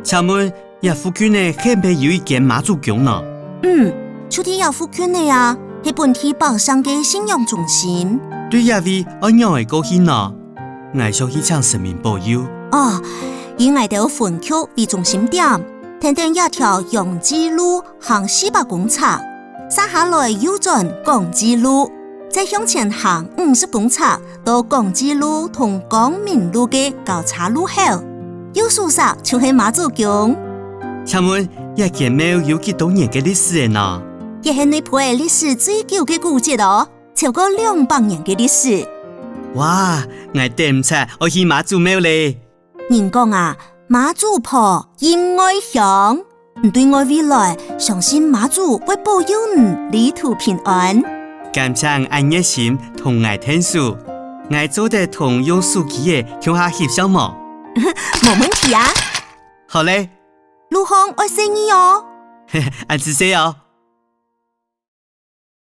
请问，也附近呢，是不是有一间妈祖宫呢？就伫也附近的啊，是本地宝山的信仰中心。对呀，位安样会高兴呢？我想去请神明保佑。以外头分区为中心点，停停一条永基路行400公尺，接下来右转广基路，再向前行50公尺到广基路同光明路的交叉路口，右手上就是妈祖宫。请问，这间庙有几多年的历史呢？也是内埔的历史最久的古迹哦，超过200年的历史。哇，我等唔切，我去妈祖庙嘞。人讲啊，妈祖婆应爱香，对我未来相信妈祖会保佑你旅途平安。感谢爱热心同我听书，我做得同用手机的向下翕相吗？没问题啊。好嘞，路行爱生意哦。按自己哦。